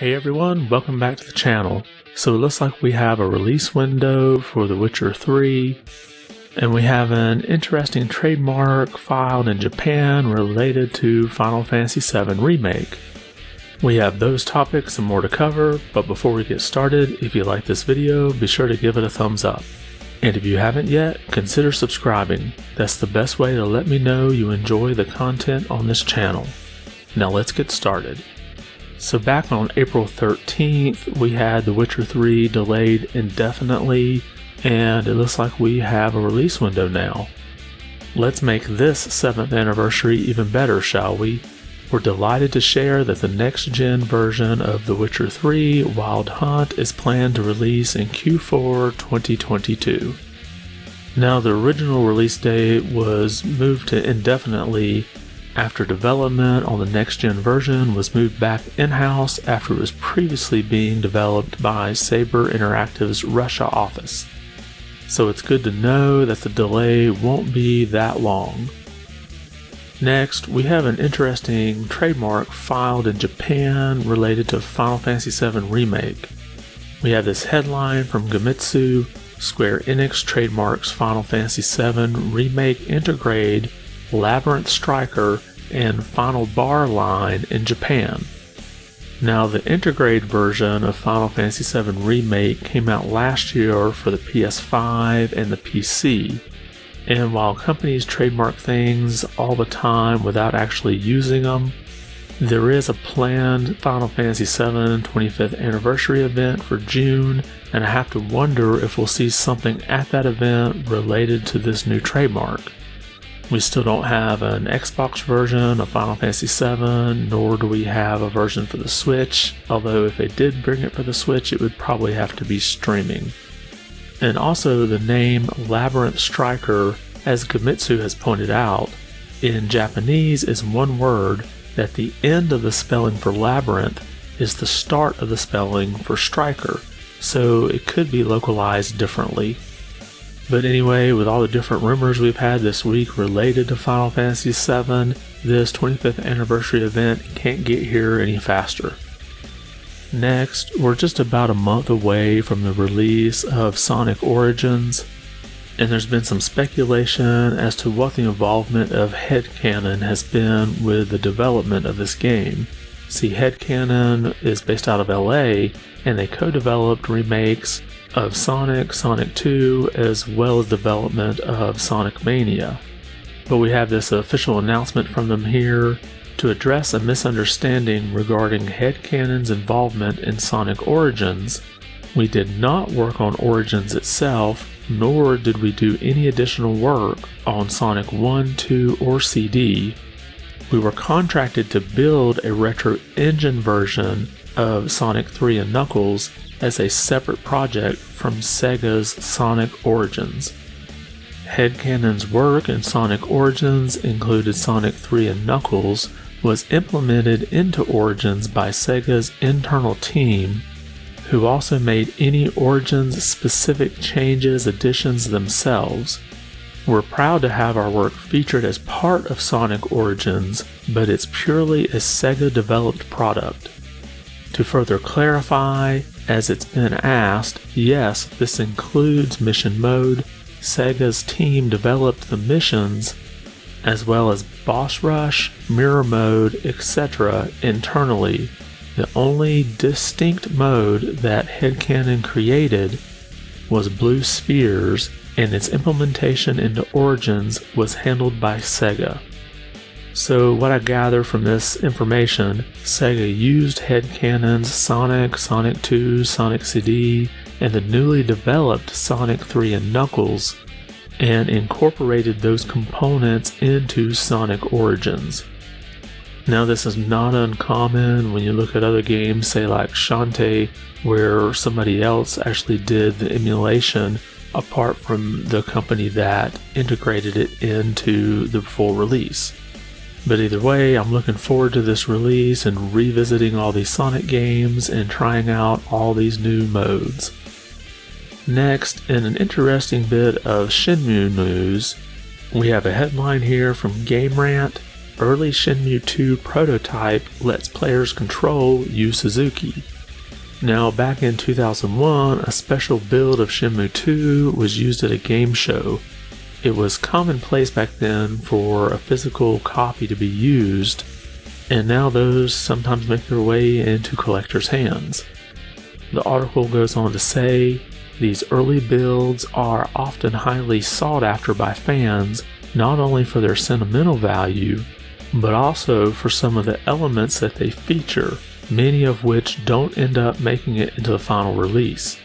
Hey everyone, welcome back to the channel. So it looks like we have a release window for The Witcher 3, and we have an interesting trademark filed in Japan related to Final Fantasy VII Remake. We have those topics and more to cover, but before we get started, if you like this video, be sure to give it a thumbs up. And if you haven't yet, consider subscribing. That's the best way to let me know you enjoy the content on this channel. Now let's get started. So back on April 13th, we had The Witcher 3 delayed indefinitely, and it looks like we have a release window now. Let's make this 7th anniversary even better, shall we? We're delighted to share that the next-gen version of The Witcher 3 Wild Hunt is planned to release in Q4 2022. Now, the original release date was moved to indefinitely after development on the next-gen version was moved back in-house after it was previously being developed by Saber Interactive's Russia office. So it's good to know that the delay won't be that long. Next, we have an interesting trademark filed in Japan related to Final Fantasy VII Remake. We have this headline from Famitsu, Square Enix trademarks Final Fantasy VII Remake Intergrade, Labyrinth Striker, and Final Bar line in Japan. Now, the Intergrade version of Final Fantasy VII Remake came out last year for the PS5 and the PC. And while companies trademark things all the time without actually using them, there is a planned Final Fantasy VII 25th anniversary event for June, and I have to wonder if we'll see something at that event related to this new trademark. We still don't have an Xbox version of Final Fantasy VII, nor do we have a version for the Switch, although if they did bring it for the Switch, it would probably have to be streaming. And also the name Labyrinth Striker, as Famitsu has pointed out, in Japanese is one word that the end of the spelling for labyrinth is the start of the spelling for striker, so it could be localized differently. But anyway, with all the different rumors we've had this week related to Final Fantasy VII, this 25th anniversary event can't get here any faster. Next, we're just about a month away from the release of Sonic Origins, and there's been some speculation as to what the involvement of Headcanon has been with the development of this game. See, Headcanon is based out of LA, and they co-developed remakes of Sonic, Sonic 2, as well as development of Sonic Mania. But we have this official announcement from them here to address a misunderstanding regarding Headcanon's involvement in Sonic Origins. We did not work on Origins itself, nor did we do any additional work on Sonic 1, 2, or CD. We were contracted to build a retro engine version of Sonic 3 and Knuckles as a separate project from Sega's Sonic Origins. Headcanon's work in Sonic Origins included Sonic 3 and Knuckles was implemented into Origins by Sega's internal team, who also made any Origins-specific changes, additions themselves. We're proud to have our work featured as part of Sonic Origins, but it's purely a Sega-developed product. To further clarify, as it's been asked, yes, this includes mission mode. Sega's team developed the missions, as well as boss rush, mirror mode, etc. internally. The only distinct mode that Headcanon created was Blue Spheres, and its implementation into Origins was handled by Sega. So what I gather from this information, Sega used Headcanon's Sonic, Sonic 2, Sonic CD, and the newly developed Sonic 3 and Knuckles, and incorporated those components into Sonic Origins. Now, this is not uncommon when you look at other games, say like Shantae, where somebody else actually did the emulation apart from the company that integrated it into the full release. But either way, I'm looking forward to this release and revisiting all these Sonic games and trying out all these new modes. Next, in an interesting bit of Shenmue news, we have a headline here from Game Rant early Shenmue 2 prototype lets players control Yu Suzuki. Now, back in 2001, a special build of Shenmue 2 was used at a game show. It was commonplace back then for a physical copy to be used, and now those sometimes make their way into collectors' hands. The article goes on to say, these early builds are often highly sought after by fans, not only for their sentimental value, but also for some of the elements that they feature, many of which don't end up making it into the final release.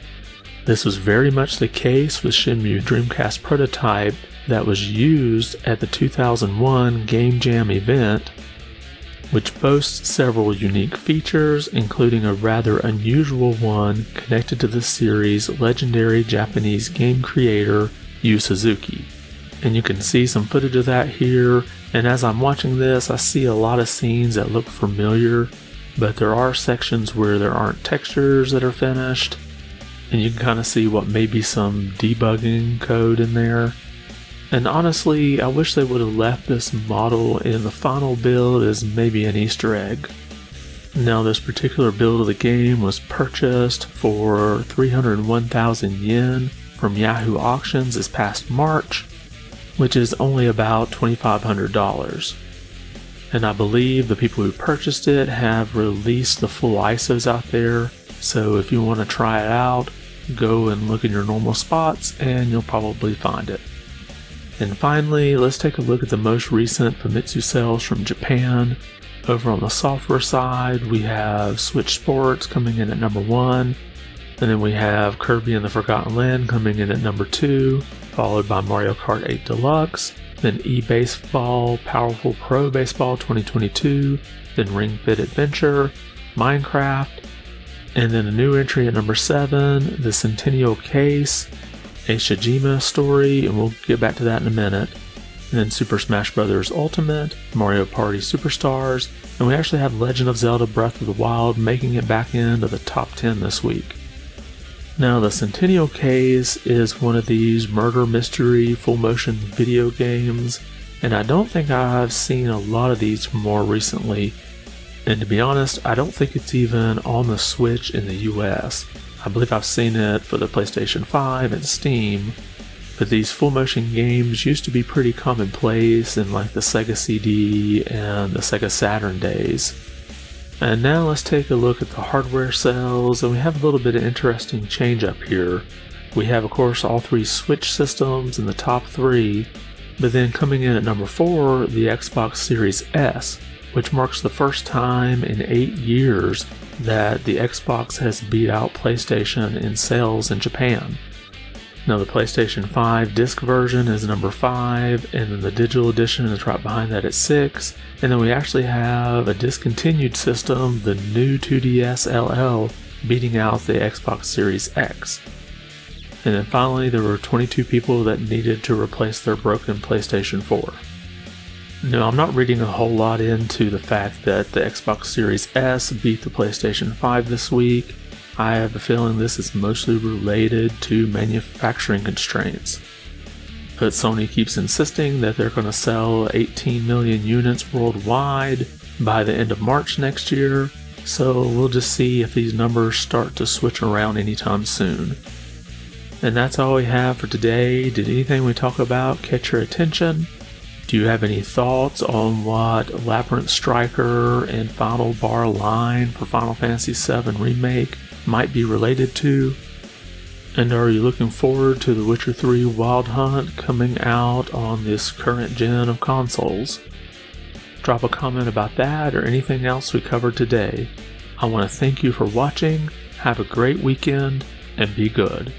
This was very much the case with Shenmue Dreamcast prototype that was used at the 2001 Game Jam event, which boasts several unique features, including a rather unusual one connected to the series' legendary Japanese game creator, Yu Suzuki. And you can see some footage of that here, and as I'm watching this, I see a lot of scenes that look familiar, but there are sections where there aren't textures that are finished, and you can kind of see what may be some debugging code in there. And honestly, I wish they would have left this model in the final build as maybe an Easter egg. Now, this particular build of the game was purchased for 301,000 yen from Yahoo Auctions this past March, which is only about $2,500. And I believe the people who purchased it have released the full ISOs out there, so if you want to try it out, go and look in your normal spots and you'll probably find it. And finally, let's take a look at the most recent Famitsu Sales from Japan. Over on the software side, we have Switch Sports coming in at number 1, and then we have Kirby and the Forgotten Land coming in at number 2, followed by Mario Kart 8 Deluxe, then eBaseball Powerful Pro Baseball 2022, then Ring Fit Adventure, Minecraft, and then a new entry at number 7, the Centennial Case, a Shijima story, and we'll get back to that in a minute. And then Super Smash Bros. Ultimate, Mario Party Superstars, and we actually have Legend of Zelda Breath of the Wild making it back into the top 10 this week. Now, the Centennial Case is one of these murder mystery full motion video games, and I don't think I've seen a lot of these more recently. And to be honest, I don't think it's even on the Switch in the US. I believe I've seen it for the PlayStation 5 and Steam, but these full motion games used to be pretty commonplace in like the Sega CD and the Sega Saturn days. And now let's take a look at the hardware sales, and we have a little bit of interesting change up here. We have, of course, all 3 Switch systems in the top 3, but then coming in at number 4, the Xbox Series S, which marks the first time in 8 years that the Xbox has beat out PlayStation in sales in Japan. Now, the PlayStation 5 disc version is number 5, and then the digital edition is right behind that at 6, and then we actually have a discontinued system, the new 2DS LL, beating out the Xbox Series X. And then finally, there were 22 people that needed to replace their broken PlayStation 4. Now, I'm not reading a whole lot into the fact that the Xbox Series S beat the PlayStation 5 this week. I have a feeling this is mostly related to manufacturing constraints. But Sony keeps insisting that they're going to sell 18 million units worldwide by the end of March next year, so we'll just see if these numbers start to switch around anytime soon. And that's all we have for today. Did anything we talk about catch your attention? Do you have any thoughts on what Labyrinth Striker and Final Bar Line for Final Fantasy VII Remake might be related to? And are you looking forward to The Witcher 3 Wild Hunt coming out on this current gen of consoles? Drop a comment about that or anything else we covered today. I want to thank you for watching, have a great weekend, and be good.